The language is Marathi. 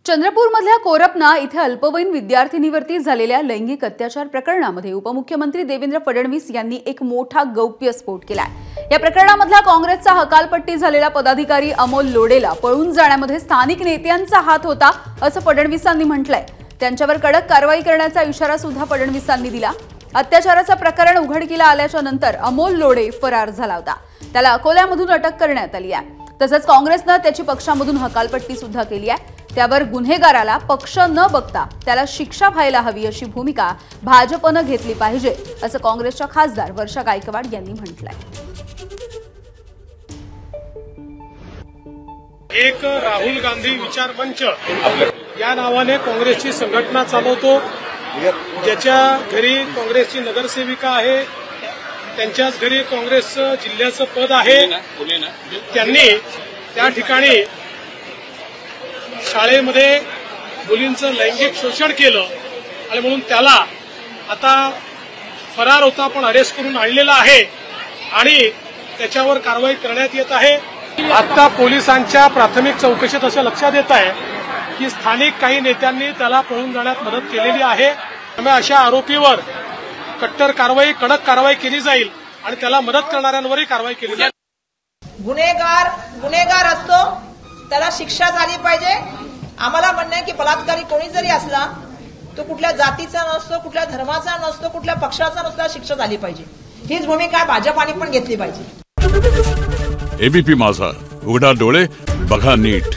चंद्रपूरमधल्या कोरपना इथे अल्पवयीन विद्यार्थिनीवरती झालेल्या लैंगिक अत्याचार प्रकरणामध्ये उपमुख्यमंत्री देवेंद्र फडणवीस यांनी एक मोठा गौप्यस्फोट केलाय। या प्रकरणामधला काँग्रेसचा हकालपट्टी झालेला पदाधिकारी अमोल लोडेला पळून जाण्यामध्ये स्थानिक नेत्यांचा हात होता असं फडणवीसांनी म्हटलंय। त्यांच्यावर कडक कारवाई करण्याचा इशारा सुद्धा फडणवीसांनी दिला। अत्याचाराचं प्रकरण उघडकीला आल्याच्या नंतर अमोल लोडे फरार झाला होता। त्याला अकोल्यामधून अटक करण्यात आली आहे। तसंच काँग्रेसने त्याची पक्षामधून हकालपट्टी सुद्धा केली आहे। त्यावर गुन्हेगाराला पक्ष न बघता त्याला शिक्षा व्हायला हवी अशी भूमिका भाजपने घेतली पाहिजे असं काँग्रेसच्या खासदार वर्षा गायकवाड यांनी म्हटलंय। एक राहुल गांधी विचार मंच या नावाने काँग्रेसची संघटना चालवतो, ज्याच्या घरी काँग्रेसची नगरसेविका आहे, त्यांच्याच घरी काँग्रेसचं जिल्ह्याचं पद आहे। त्यांनी त्या ठिकाणी शाळेमध्ये मुलींचं लैंगिक शोषण केलं आणि म्हणून त्याला आता फरार होता पण अरेस्ट करून आणलेला आहे आणि त्याच्यावर कारवाई करण्यात येत आहे। आता पोलिसांच्या प्राथमिक चौकशीत असं लक्षात येत आहे की स्थानिक काही नेत्यांनी त्याला पळून जाण्यात मदत केलेली आहे। त्यामुळे अशा आरोपीवर कट्टर कारवाई, कडक कारवाई केली जाईल आणि त्याला मदत करणाऱ्यांवरही कारवाई केली जाईल। गुन्हेगार असतो त्याला शिक्षा झाली पाहिजे। आम्हाला म्हणणं आहे की बलात्कारी कोणी जरी असला तो कुठल्या जातीचा नसतो, कुठल्या धर्माचा नसतो, कुठल्या पक्षाचा नसतो, शिक्षा झाली पाहिजे। हीच भूमिका भाजपाने पण घेतली पाहिजे। एबीपी माझा, उघडा डोळे बघा नीट।